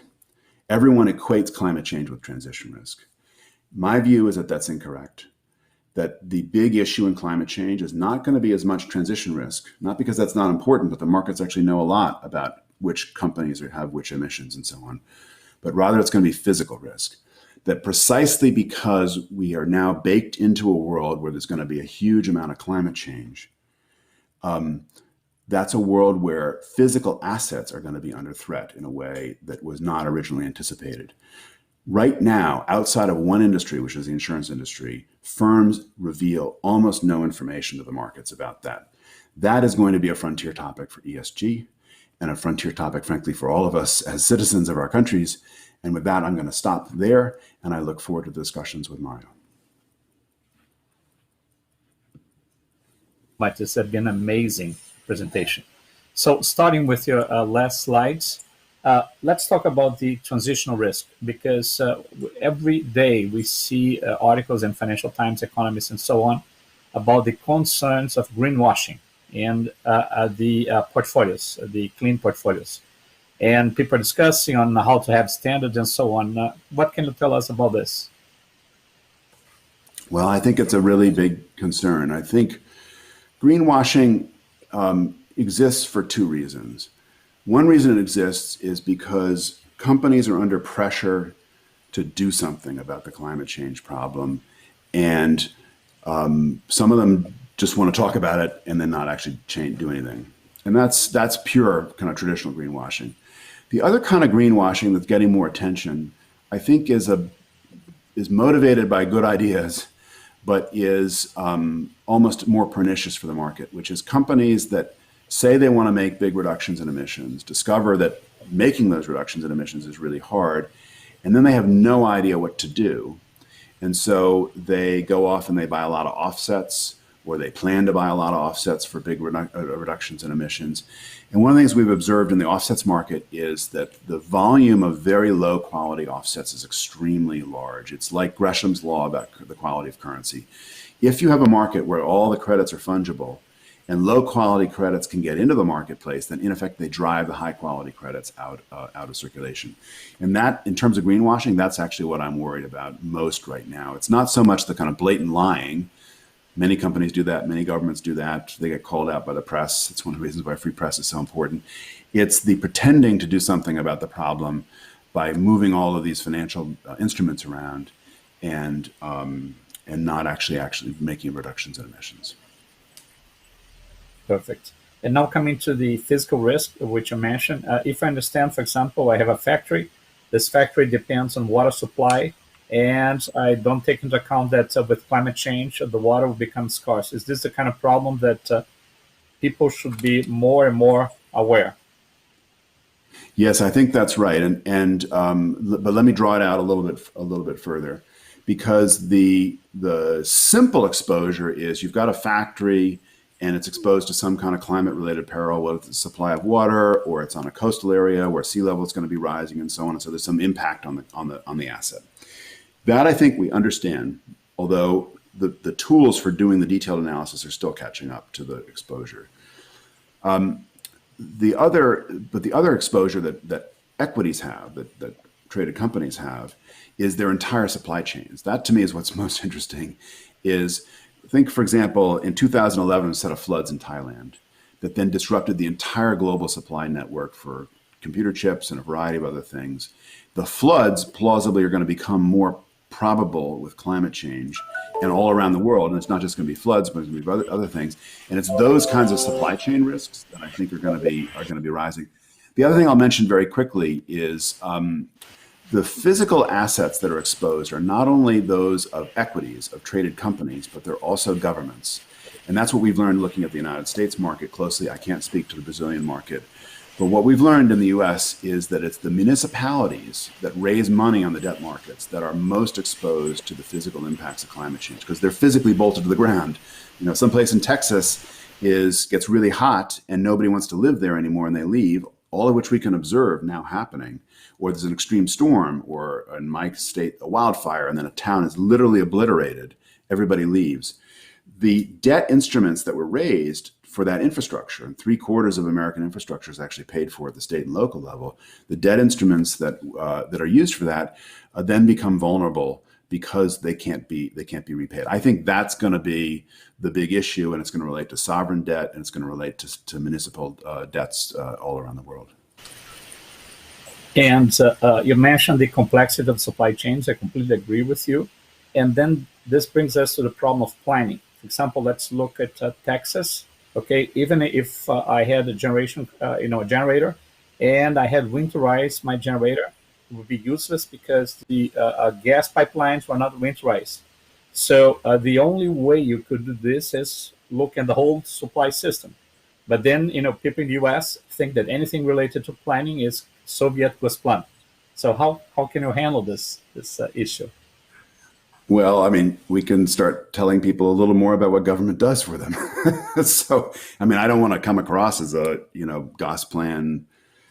Everyone equates climate change with transition risk. My view is that that's incorrect, that the big issue in climate change is not going to be as much transition risk, not because that's not important, but the markets actually know a lot about which companies have which emissions and so on, but rather it's going to be physical risk. That precisely because we are now baked into a world where there's going to be a huge amount of climate change, that's a world where physical assets are going to be under threat in a way that was not originally anticipated. Right now, outside of one industry, which is the insurance industry, firms reveal almost no information to the markets about that. That is going to be a frontier topic for ESG and a frontier topic, frankly, for all of us as citizens of our countries. And with that, I'm going to stop there, and I look forward to the discussions with Mario. But this has been an amazing presentation. So starting with your last slides, let's talk about the transitional risk, because every day we see articles in Financial Times, Economist, and so on about the concerns of greenwashing and the portfolios, the clean portfolios. And people are discussing on how to have standards and so on. What can you tell us about this? Well, I think it's a really big concern. I think greenwashing exists for two reasons. One reason it exists is because companies are under pressure to do something about the climate change problem. And some of them just want to talk about it and then not actually do anything. And that's pure kind of traditional greenwashing. The other kind of greenwashing that's getting more attention, I think, is motivated by good ideas, but is almost more pernicious for the market, which is companies that say they want to make big reductions in emissions, discover that making those reductions in emissions is really hard, and then they have no idea what to do. And so they go off and they buy a lot of offsets, or they plan to buy a lot of offsets for big reductions in emissions. And one of the things we've observed in the offsets market is that the volume of very low quality offsets is extremely large. It's like Gresham's law about the quality of currency. If you have a market where all the credits are fungible and low quality credits can get into the marketplace, then in effect they drive the high quality credits out of circulation. And that, in terms of greenwashing, that's actually what I'm worried about most right now. It's not so much the kind of blatant lying. Many companies do that. Many governments do that. They get called out by the press. It's one of the reasons why free press is so important. It's the pretending to do something about the problem by moving all of these financial instruments around and not actually making reductions in emissions. Perfect. And now coming to the physical risk, which you mentioned. If I understand, for example, I have a factory. This factory depends on water supply, and I don't take into account that with climate change, the water will become scarce. Is this the kind of problem that people should be more and more aware? Yes, I think that's right. But let me draw it out a little bit further, because the simple exposure is you've got a factory and it's exposed to some kind of climate-related peril, whether it's the supply of water or it's on a coastal area where sea level is going to be rising and so on. And so there's some impact on the asset. That I think we understand, although the tools for doing the detailed analysis are still catching up to the exposure. The other exposure that equities have, that traded companies have, is their entire supply chains. That to me is what's most interesting. Think, for example, in 2011, a set of floods in Thailand that then disrupted the entire global supply network for computer chips and a variety of other things. The floods plausibly are going to become more probable with climate change and all around the world. And it's not just going to be floods, but it's going to be other things. And it's those kinds of supply chain risks that I think are going to be rising. The other thing I'll mention very quickly is the physical assets that are exposed are not only those of equities, of traded companies, but they're also governments. And that's what we've learned looking at the United States market closely. I can't speak to the Brazilian market. But what we've learned in the US is that it's the municipalities that raise money on the debt markets that are most exposed to the physical impacts of climate change because they're physically bolted to the ground. You know, someplace in Texas gets really hot and nobody wants to live there anymore and they leave, all of which we can observe now happening. Or there's an extreme storm, or in my state, a wildfire, and then a town is literally obliterated. Everybody leaves. The debt instruments that were raised for that infrastructure, and 3/4 of American infrastructure is actually paid for at the state and local level. The debt instruments that are used for that then become vulnerable because they can't be repaid. I think that's going to be the big issue, and it's going to relate to sovereign debt, and it's going to relate to municipal debts all around the world. And you mentioned the complexity of supply chains. I completely agree with you. And then this brings us to the problem of planning. For example, let's look at Texas. Okay, even if I had a generator, and I had winterized my generator, it would be useless because the gas pipelines were not winterized. So the only way you could do this is look at the whole supply system. But then, people in the U.S. think that anything related to planning is Soviet plus plan. So how can you handle this issue? Well, I mean, we can start telling people a little more about what government does for them. So, I mean, I don't want to come across as a, Gosplan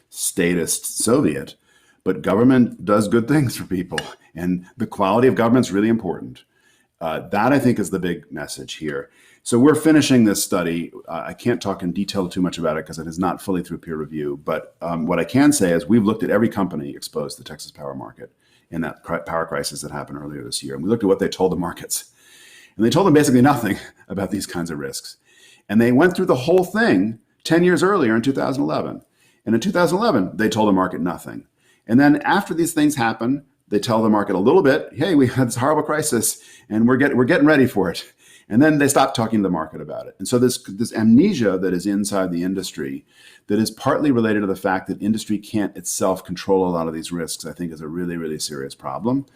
statist Soviet, but government does good things for people. And the quality of government is really important. That, I think, is the big message here. So we're finishing this study. I can't talk in detail too much about it because it is not fully through peer review. But what I can say is we've looked at every company exposed to the Texas power market in that power crisis that happened earlier this year. And we looked at what they told the markets. And they told them basically nothing about these kinds of risks. And they went through the whole thing 10 years earlier in 2011. And in 2011, they told the market nothing. And then after these things happen, they tell the market a little bit, hey, we had this horrible crisis and we're getting ready for it. And then they stop talking to the market about it. And so this amnesia that is inside the industry that is partly related to the fact that industry can't itself control a lot of these risks, I think is a really, really serious problem.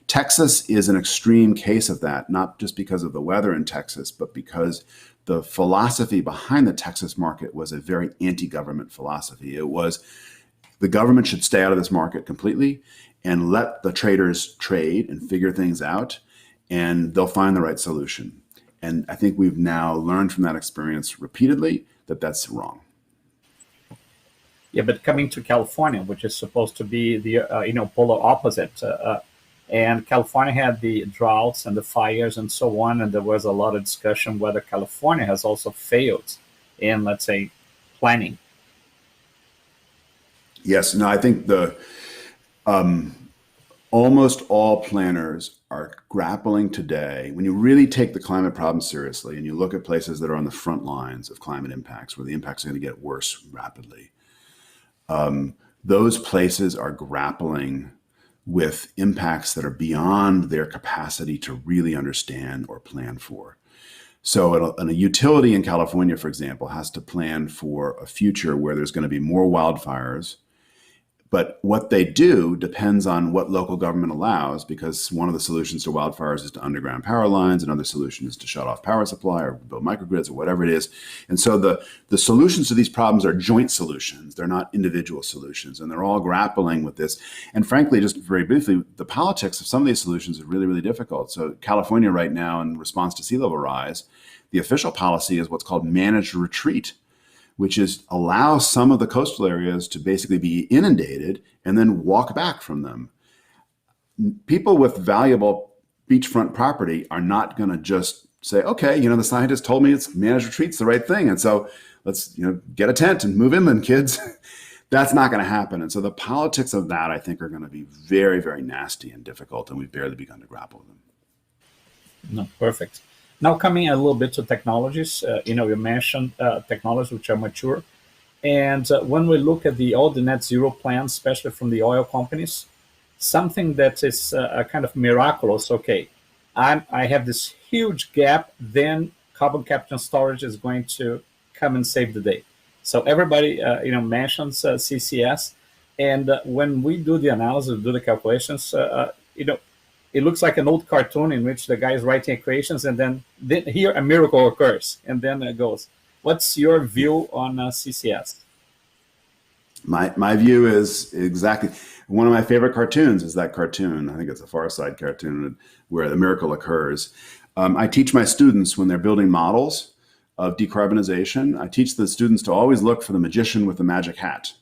Texas is an extreme case of that, not just because of the weather in Texas, but because the philosophy behind the Texas market was a very anti-government philosophy. It was the government should stay out of this market completely and let the traders trade and figure things out, and they'll find the right solution. And I think we've now learned from that experience repeatedly that that's wrong. Yeah, but coming to California, which is supposed to be the polar opposite, and California had the droughts and the fires and so on, and there was a lot of discussion whether California has also failed in, let's say, planning. Yes, no, I think almost all planners are grappling today. When you really take the climate problem seriously and you look at places that are on the front lines of climate impacts, where the impacts are going to get worse rapidly, those places are grappling with impacts that are beyond their capacity to really understand or plan for. So a utility in California, for example, has to plan for a future where there's going to be more wildfires. But what they do depends on what local government allows, because one of the solutions to wildfires is to underground power lines. Another solution is to shut off power supply or build microgrids or whatever it is. And so the solutions to these problems are joint solutions. They're not individual solutions. And they're all grappling with this. And frankly, just very briefly, the politics of some of these solutions are really, really difficult. So California right now, in response to sea level rise, the official policy is what's called managed retreat, which is allow some of the coastal areas to basically be inundated and then walk back from them. People with valuable beachfront property are not going to just say, okay, the scientists told me it's managed retreat's the right thing, and so let's get a tent and move inland, kids. That's not going to happen. And so the politics of that, I think, are going to be very, very nasty and difficult, and we've barely begun to grapple with them. No, perfect. Now coming a little bit to technologies, you mentioned technologies which are mature. And when we look at all the net zero plans, especially from the oil companies, something that is kind of miraculous, okay, I have this huge gap, then carbon capture and storage is going to come and save the day. So everybody, mentions CCS. And when we do the analysis, do the calculations, it looks like an old cartoon in which the guy is writing equations and then here a miracle occurs and then it goes. What's your view on CCS? My view is exactly one of my favorite cartoons is that cartoon. I think it's a Far Side cartoon where the miracle occurs. I teach my students when they're building models of decarbonization. I teach the students to always look for the magician with the magic hat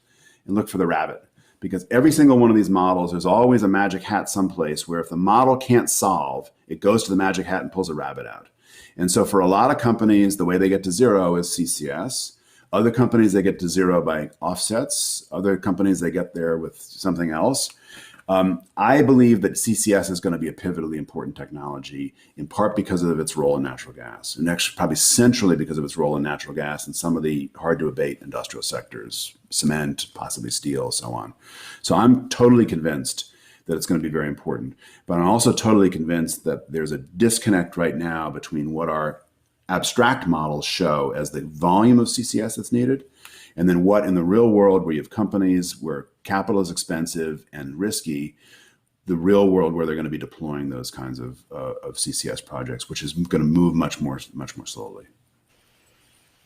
and look for the rabbit, because every single one of these models, there's always a magic hat someplace where if the model can't solve, it goes to the magic hat and pulls a rabbit out. And so for a lot of companies, the way they get to zero is CCS. Other companies, they get to zero by offsets. Other companies, they get there with something else. I believe that CCS is going to be a pivotally important technology, in part because of its role in natural gas, and actually probably centrally because of its role in natural gas and some of the hard-to-abate industrial sectors, cement, possibly steel, so on. So I'm totally convinced that it's going to be very important. But I'm also totally convinced that there's a disconnect right now between what our abstract models show as the volume of CCS that's needed, and then what in the real world, where you have companies where capital is expensive and risky, the real world where they're going to be deploying those kinds of CCS projects, which is going to move much more slowly.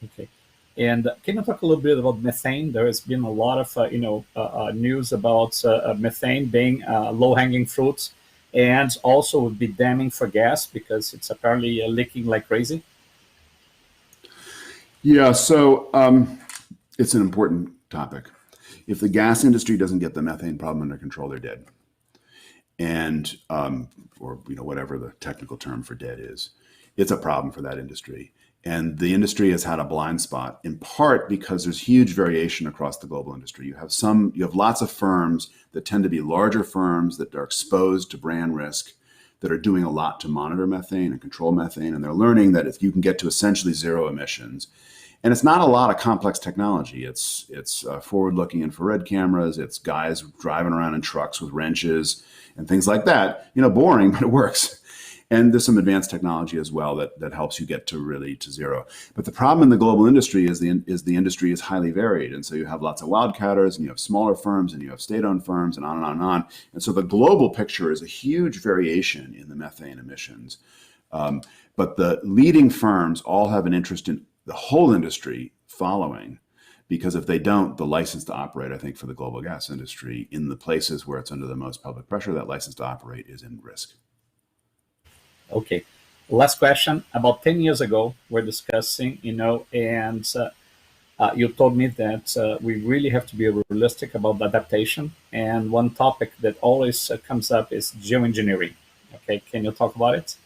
Okay. And can you talk a little bit about methane? There has been a lot of news about methane being low-hanging fruit, and also would be damning for gas because it's apparently leaking like crazy. Yeah, so it's an important topic. If the gas industry doesn't get the methane problem under control, they're dead. And or whatever the technical term for dead is, it's a problem for that industry. And the industry has had a blind spot, in part because there's huge variation across the global industry. You have lots of firms that tend to be larger firms that are exposed to brand risk, that are doing a lot to monitor methane and control methane. And they're learning that if you can get to essentially zero emissions, and it's not a lot of complex technology. It's forward-looking infrared cameras. It's guys driving around in trucks with wrenches and things like that. Boring, but it works. And there's some advanced technology as well that helps you get to zero. But the problem in the global industry is the industry is highly varied. And so you have lots of wildcatters, and you have smaller firms, and you have state-owned firms, and on and on and on. And so the global picture is a huge variation in the methane emissions. But the leading firms all have an interest in the whole industry following, because if they don't, the license to operate, I think, for the global gas industry in the places where it's under the most public pressure, that license to operate is in risk. Okay. Last question. About 10 years ago, we're discussing, and you told me that we really have to be realistic about the adaptation. And one topic that always comes up is geoengineering. Okay. Can you talk about it?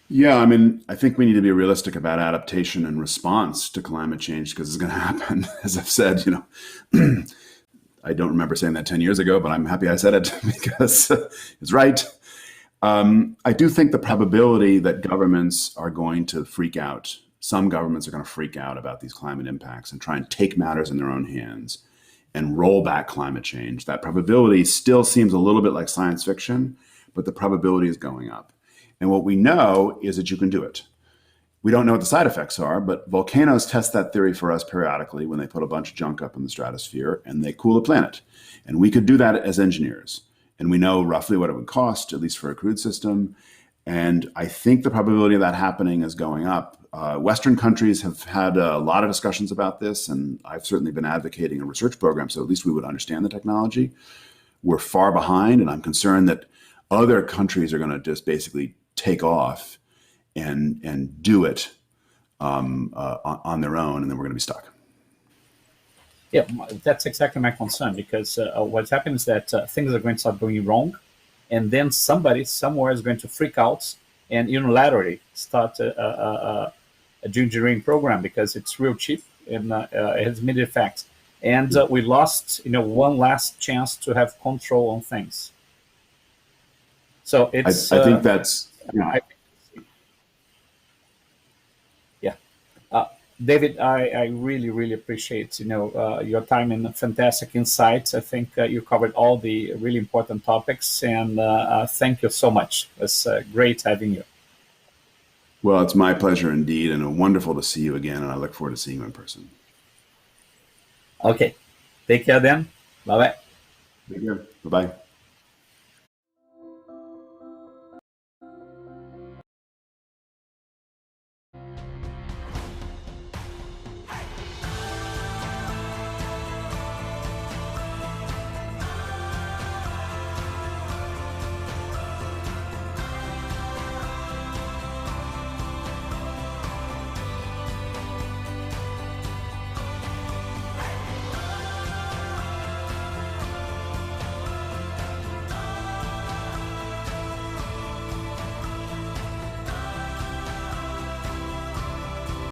Yeah, I think we need to be realistic about adaptation and response to climate change, because it's going to happen. As I've said, I don't remember saying that 10 years ago, but I'm happy I said it because it's right. I do think the probability that governments are going to freak out, some governments are going to freak out about these climate impacts and try and take matters in their own hands and roll back climate change. That probability still seems a little bit like science fiction, but the probability is going up. And what we know is that you can do it. We don't know what the side effects are, but volcanoes test that theory for us periodically when they put a bunch of junk up in the stratosphere and they cool the planet. And we could do that as engineers. And we know roughly what it would cost, at least for a crude system. And I think the probability of that happening is going up. Western countries have had a lot of discussions about this, and I've certainly been advocating a research program so at least we would understand the technology. We're far behind, and I'm concerned that other countries are going to just basically take off and do it on their own, and then we're going to be stuck. Yeah, that's exactly my concern, because what's happening is that things are going to start going wrong, and then somebody somewhere is going to freak out and unilaterally start a geoengineering program because it's real cheap and it has immediate effects. And we lost, one last chance to have control on things. So it's. I think that's. Yeah. David, I really, really appreciate your time and fantastic insights. I think you covered all the really important topics, and thank you so much. It's great having you. Well, it's my pleasure indeed, and wonderful to see you again, and I look forward to seeing you in person. Okay. Take care then. Bye-bye. Take care. Bye-bye.